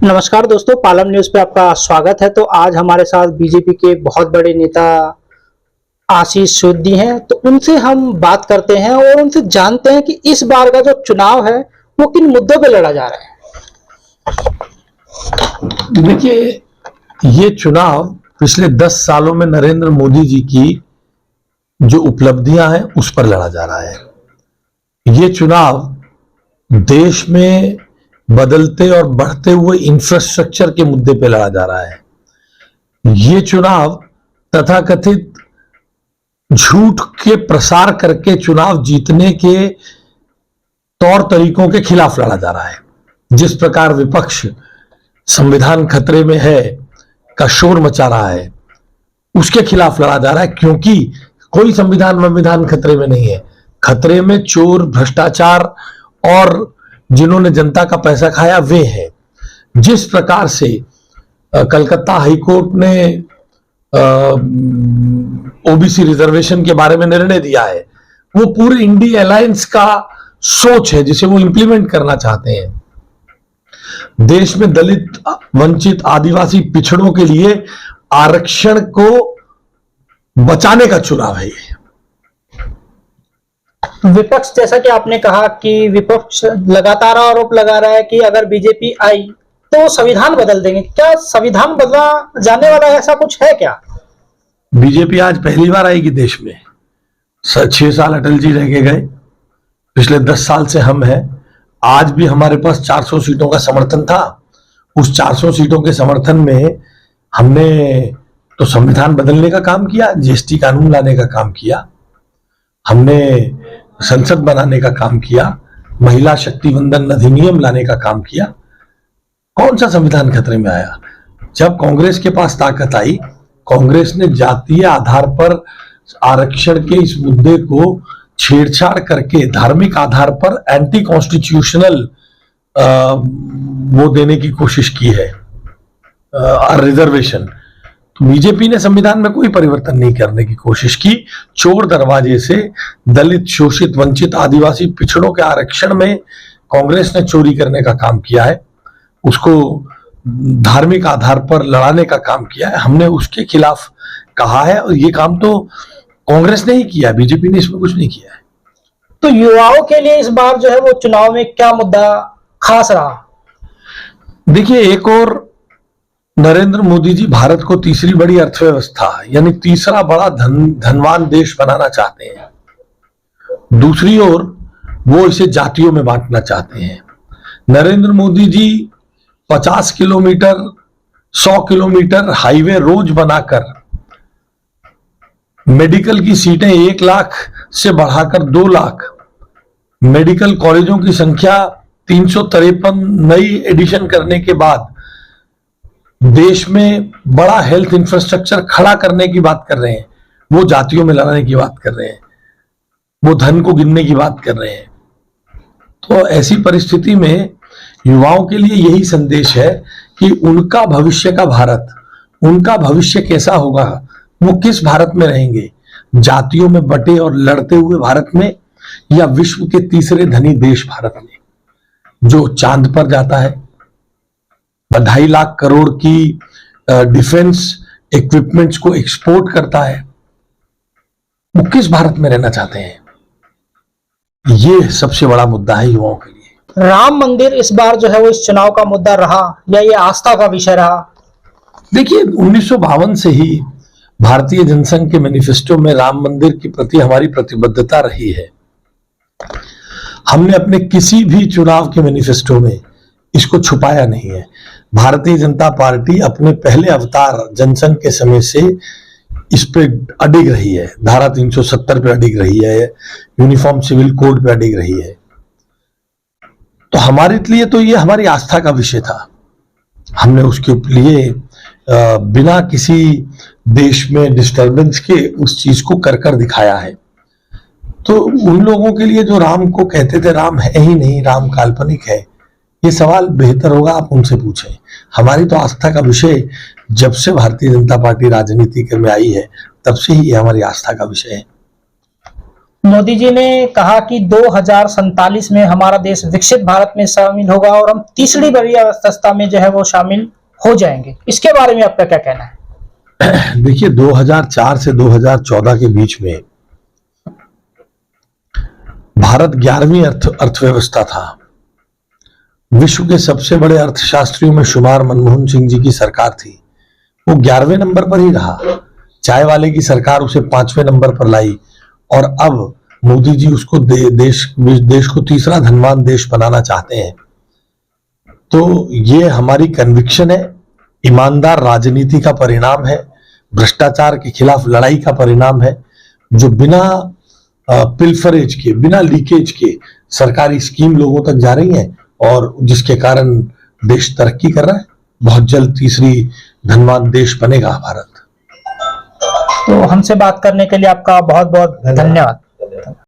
नमस्कार दोस्तों, पालम न्यूज पे आपका स्वागत है। तो आज हमारे साथ बीजेपी के बहुत बड़े नेता आशीष सोढी हैं, तो उनसे हम बात करते हैं और उनसे जानते हैं कि इस बार का जो चुनाव है वो किन मुद्दों पे लड़ा जा रहा है। देखिए, ये चुनाव पिछले 10 सालों में नरेंद्र मोदी जी की जो उपलब्धियां हैं उस पर लड़ा जा रहा है। ये चुनाव देश में बदलते और बढ़ते हुए इंफ्रास्ट्रक्चर के मुद्दे पे लड़ा जा रहा है। ये चुनाव तथाकथित झूठ के प्रसार करके चुनाव जीतने के तौर तरीकों के खिलाफ लड़ा जा रहा है। जिस प्रकार विपक्ष संविधान खतरे में है का शोर मचा रहा है, उसके खिलाफ लड़ा जा रहा है, क्योंकि कोई संविधान खतरे में नहीं है। खतरे में चोर, भ्रष्टाचार और जिन्होंने जनता का पैसा खाया वे हैं। जिस प्रकार से कलकत्ता हाईकोर्ट ने ओबीसी रिजर्वेशन के बारे में निर्णय दिया है, वो पूरे इंडिया अलायंस का सोच है जिसे वो इंप्लीमेंट करना चाहते हैं। देश में दलित, वंचित, आदिवासी पिछड़ों के लिए आरक्षण को बचाने का चुनाव है ये। विपक्ष, जैसा कि आपने कहा कि विपक्ष लगातार आरोप लगा रहा है कि अगर बीजेपी आई तो संविधान बदल देंगे। क्या संविधान बदला जाने वाला है, ऐसा कुछ है क्या? बीजेपी आज पहली बार आएगी देश में। 6 साल अटल जी रह के गए, पिछले 10 साल से हम हैं। आज भी हमारे पास 400 सीटों का समर्थन था। उस 400 सीटों के समर्थन में हमने तो संविधान बदलने का काम किया, जीएसटी कानून लाने का काम किया, हमने संसद बनाने का काम किया, महिला शक्ति वंदन अधिनियम लाने का काम किया। कौन सा संविधान खतरे में आया? जब कांग्रेस के पास ताकत आई, कांग्रेस ने जातीय आधार पर आरक्षण के इस मुद्दे को छेड़छाड़ करके धार्मिक आधार पर एंटी कॉन्स्टिट्यूशनल वो देने की कोशिश की है, रिजर्वेशन। तो बीजेपी ने संविधान में कोई परिवर्तन नहीं करने की कोशिश की। चोर दरवाजे से दलित, शोषित, वंचित, आदिवासी पिछड़ों के आरक्षण में कांग्रेस ने चोरी करने का काम किया है, उसको धार्मिक आधार पर लड़ाने का काम किया है। हमने उसके खिलाफ कहा है और ये काम तो कांग्रेस ने ही किया, बीजेपी ने इसमें कुछ नहीं किया है। तो युवाओं के लिए इस बार जो है वो चुनाव में क्या मुद्दा खास रहा? देखिए, एक और नरेंद्र मोदी जी भारत को तीसरी बड़ी अर्थव्यवस्था यानी तीसरा बड़ा धनवान देश बनाना चाहते हैं। दूसरी ओर वो इसे जातियों में बांटना चाहते हैं। Narendra Modi ji 50 kilometre, 100 kilometre highway रोज बनाकर मेडिकल की सीटें 1 लाख से बढ़ाकर 2 लाख, मेडिकल कॉलेजों की संख्या 353 नई एडिशन करने के बाद देश में बड़ा हेल्थ इंफ्रास्ट्रक्चर खड़ा करने की बात कर रहे हैं। वो जातियों में लड़ाने की बात कर रहे हैं, वो धन को गिनने की बात कर रहे हैं। तो ऐसी परिस्थिति में युवाओं के लिए यही संदेश है कि उनका भविष्य का भारत, उनका भविष्य कैसा होगा, वो किस भारत में रहेंगे, जातियों में बटे और लड़ते हुए भारत में, या विश्व के तीसरे धनी देश भारत में जो चांद पर जाता है, 2.5 लाख करोड़ की डिफेंस इक्विपमेंट्स को एक्सपोर्ट करता है। वो किस भारत में रहना चाहते हैं? ये सबसे बड़ा मुद्दा है युवाओं के लिए। राम मंदिर इस बार जो है वो इस चुनाव का मुद्दा रहा या ये आस्था का विषय रहा? देखिए, 1952 से ही भारतीय जनसंघ के मैनिफेस्टो में राम मंदिर के प्रति हमारी प्रतिबद्धता रही है। हमने अपने किसी भी चुनाव के मैनिफेस्टो में इसको छुपाया नहीं है। भारतीय जनता पार्टी अपने पहले अवतार जनसंघ के समय से इस पे अडिग रही है, धारा 370 पे अडिग रही है, यूनिफॉर्म सिविल कोड पे अडिग रही है। तो हमारे लिए तो ये हमारी आस्था का विषय था। हमने उसके लिए बिना किसी देश में डिस्टर्बेंस के उस चीज को कर दिखाया है। तो उन लोगों के लिए जो राम को कहते थे राम है ही नहीं, राम काल्पनिक है, ये सवाल बेहतर होगा आप उनसे पूछें। हमारी तो आस्था का विषय जब से भारतीय जनता पार्टी राजनीति में आई है तब से ही ये हमारी आस्था का विषय है। मोदी जी ने कहा कि 2047 में हमारा देश विकसित भारत में शामिल होगा और हम तीसरी बड़ी अर्थव्यवस्था में जो है वो शामिल हो जाएंगे। इसके बारे में आपका क्या कहना है? देखिए, 2004 से 2014 के बीच में भारत 11वीं अर्थव्यवस्था था। विश्व के सबसे बड़े अर्थशास्त्रियों में शुमार मनमोहन सिंह जी की सरकार थी, वो 11वें नंबर पर ही रहा। चाय वाले की सरकार उसे 5वें नंबर पर लाई और अब मोदी जी उसको देश को तीसरा धनवान देश बनाना चाहते हैं। तो ये हमारी कन्विक्शन है, ईमानदार राजनीति का परिणाम है, भ्रष्टाचार के खिलाफ लड़ाई का परिणाम है, जो बिना पिल्फरेज के, बिना लीकेज के सरकारी स्कीम लोगों तक जा रही है और जिसके कारण देश तरक्की कर रहा है। बहुत जल्द तीसरी धनवान देश बनेगा भारत। तो हमसे बात करने के लिए आपका बहुत बहुत धन्यवाद।